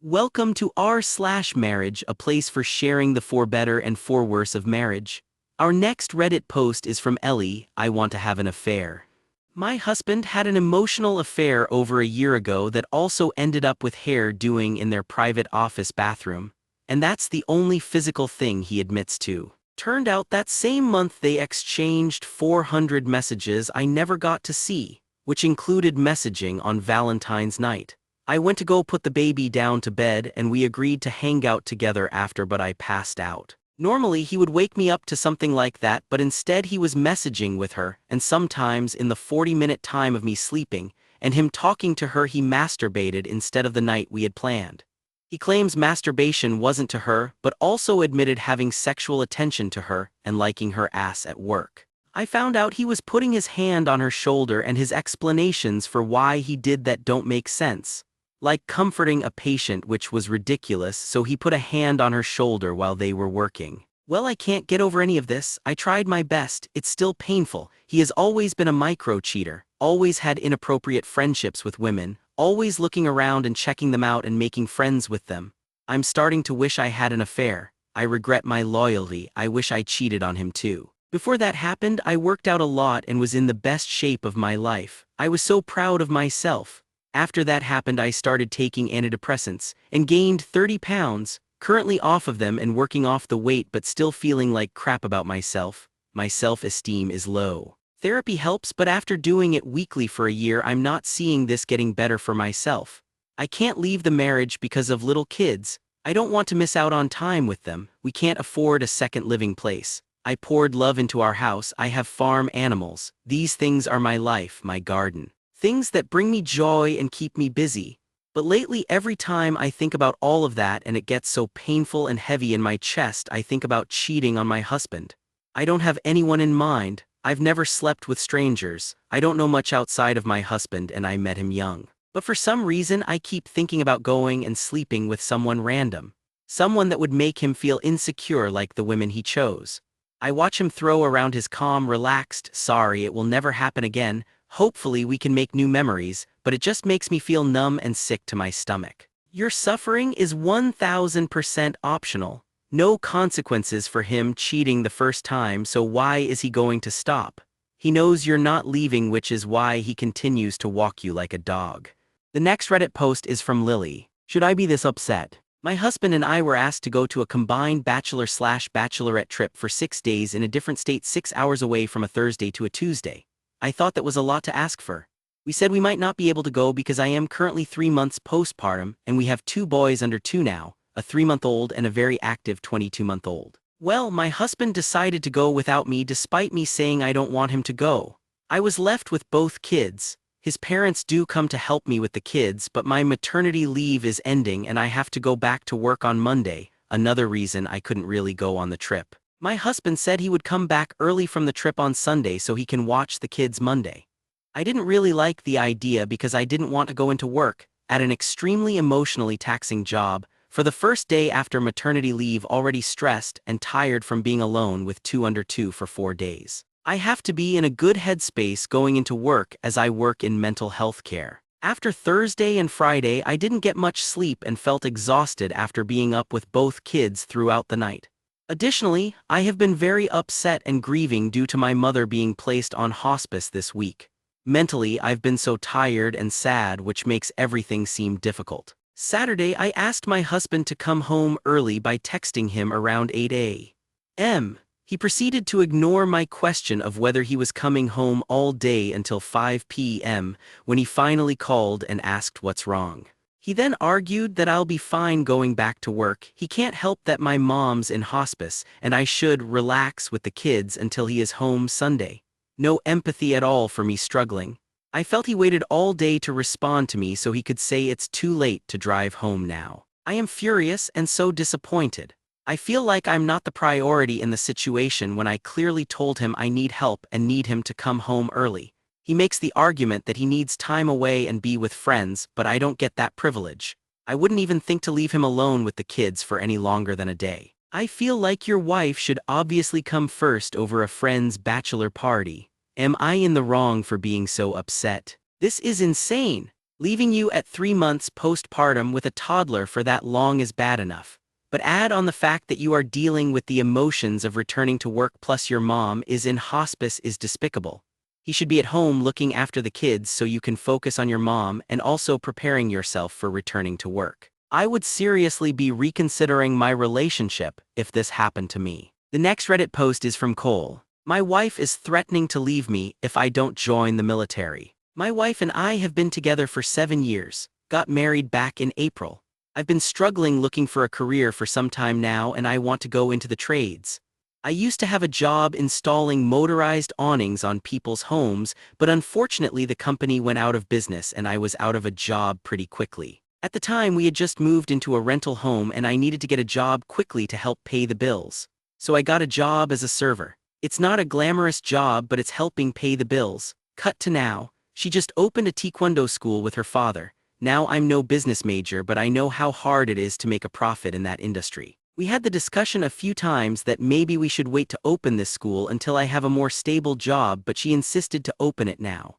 Welcome to r/marriage, a place for sharing the for better and for worse of marriage. Our next Reddit post is from Ellie. I want to have an affair. My husband had an emotional affair over a year ago that also ended up with hair doing in their private office bathroom, and that's the only physical thing he admits to. Turned out that same month they exchanged 400 messages I never got to see, which included messaging on Valentine's night. I went to go put the baby down to bed and we agreed to hang out together after, but I passed out. Normally he would wake me up to something like that, but instead he was messaging with her, and sometimes in the 40-minute time of me sleeping and him talking to her he masturbated instead of the night we had planned. He claims masturbation wasn't to her, but also admitted having sexual attention to her and liking her ass at work. I found out he was putting his hand on her shoulder and his explanations for why he did that don't make sense. Like comforting a patient, which was ridiculous, so he put a hand on her shoulder while they were working. Well, I can't get over any of this. I tried my best, it's still painful. He has always been a micro-cheater, always had inappropriate friendships with women, always looking around and checking them out and making friends with them. I'm starting to wish I had an affair. I regret my loyalty. I wish I cheated on him too. Before that happened, I worked out a lot and was in the best shape of my life. I was so proud of myself. After that happened, I started taking antidepressants and gained 30 pounds, currently off of them and working off the weight but still feeling like crap about myself. My self-esteem is low. Therapy helps, but after doing it weekly for a year, I'm not seeing this getting better for myself. I can't leave the marriage because of little kids. I don't want to miss out on time with them. We can't afford a second living place. I poured love into our house. I have farm animals. These things are my life, my garden. Things that bring me joy and keep me busy. But lately, every time I think about all of that and it gets so painful and heavy in my chest, I think about cheating on my husband. I don't have anyone in mind. I've never slept with strangers. I don't know much outside of my husband, and I met him young. But for some reason, I keep thinking about going and sleeping with someone random. Someone that would make him feel insecure like the women he chose. I watch him throw around his calm, relaxed, "Sorry, it will never happen again. Hopefully we can make new memories," but it just makes me feel numb and sick to my stomach. Your suffering is 1000% optional. No consequences for him cheating the first time, so why is he going to stop? He knows you're not leaving, which is why he continues to walk you like a dog. The next Reddit post is from Lily. Should I be this upset? My husband and I were asked to go to a combined bachelor/bachelorette trip for 6 days in a different state, 6 hours away from a Thursday to a Tuesday. I thought that was a lot to ask for. We said we might not be able to go because I am currently 3 months postpartum and we have 2 boys under 2 now, a 3-month-old and a very active 22-month-old. Well, my husband decided to go without me despite me saying I don't want him to go. I was left with both kids. His parents do come to help me with the kids, but my maternity leave is ending and I have to go back to work on Monday, another reason I couldn't really go on the trip. My husband said he would come back early from the trip on Sunday so he can watch the kids Monday. I didn't really like the idea because I didn't want to go into work, at an extremely emotionally taxing job, for the first day after maternity leave, already stressed and tired from being alone with 2 under 2 for 4 days. I have to be in a good headspace going into work as I work in mental health care. After Thursday and Friday, I didn't get much sleep and felt exhausted after being up with both kids throughout the night. Additionally, I have been very upset and grieving due to my mother being placed on hospice this week. Mentally, I've been so tired and sad, which makes everything seem difficult. Saturday, I asked my husband to come home early by texting him around 8 a.m. He proceeded to ignore my question of whether he was coming home all day until 5 p.m. when he finally called and asked what's wrong. He then argued that I'll be fine going back to work. He can't help that my mom's in hospice and I should relax with the kids until he is home Sunday. No empathy at all for me struggling. I felt he waited all day to respond to me so he could say it's too late to drive home now. I am furious and so disappointed. I feel like I'm not the priority in the situation when I clearly told him I need help and need him to come home early. He makes the argument that he needs time away and be with friends, but I don't get that privilege. I wouldn't even think to leave him alone with the kids for any longer than a day. I feel like your wife should obviously come first over a friend's bachelor party. Am I in the wrong for being so upset? This is insane. Leaving you at 3 months postpartum with a toddler for that long is bad enough. But add on the fact that you are dealing with the emotions of returning to work plus your mom is in hospice is despicable. He should be at home looking after the kids so you can focus on your mom and also preparing yourself for returning to work. I would seriously be reconsidering my relationship if this happened to me. The next Reddit post is from Cole. My wife is threatening to leave me if I don't join the military. My wife and I have been together for 7 years, got married back in April. I've been struggling looking for a career for some time now and I want to go into the trades. I used to have a job installing motorized awnings on people's homes, but unfortunately the company went out of business and I was out of a job pretty quickly. At the time we had just moved into a rental home and I needed to get a job quickly to help pay the bills. So I got a job as a server. It's not a glamorous job but it's helping pay the bills. Cut to now. She just opened a taekwondo school with her father. Now I'm no business major but I know how hard it is to make a profit in that industry. We had the discussion a few times that maybe we should wait to open this school until I have a more stable job but she insisted to open it now.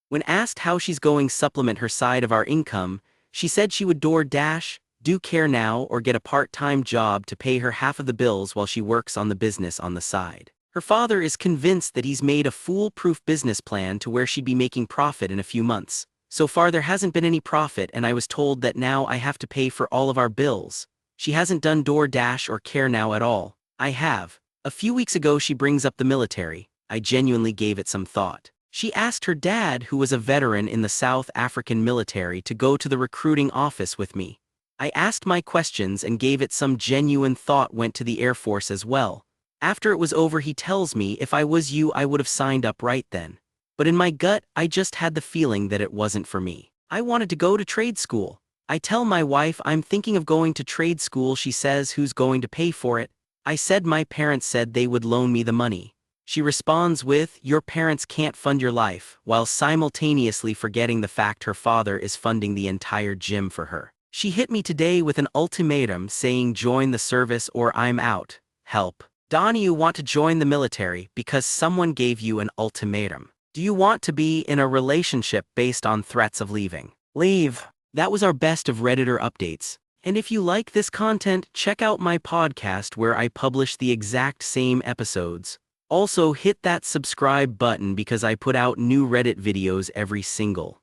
When asked how she's going to supplement her side of our income, she said she would DoorDash, do Care Now or get a part-time job to pay her half of the bills while she works on the business on the side. Her father is convinced that he's made a foolproof business plan to where she'd be making profit in a few months. So far there hasn't been any profit and I was told that now I have to pay for all of our bills. She hasn't done DoorDash or Care Now at all. I have. A few weeks ago she brings up the military. I genuinely gave it some thought. She asked her dad, who was a veteran in the South African military, to go to the recruiting office with me. I asked my questions and gave it some genuine thought, went to the Air Force as well. After it was over he tells me if I was you I would have signed up right then. But in my gut I just had the feeling that it wasn't for me. I wanted to go to trade school. I tell my wife I'm thinking of going to trade school. She says who's going to pay for it? I said my parents said they would loan me the money. She responds with, your parents can't fund your life, while simultaneously forgetting the fact her father is funding the entire gym for her. She hit me today with an ultimatum saying join the service or I'm out. Help. Don, you want to join the military because someone gave you an ultimatum. Do you want to be in a relationship based on threats of leaving? Leave. That was our best of Redditor updates. And if you like this content, check out my podcast where I publish the exact same episodes. Also hit that subscribe button because I put out new Reddit videos every single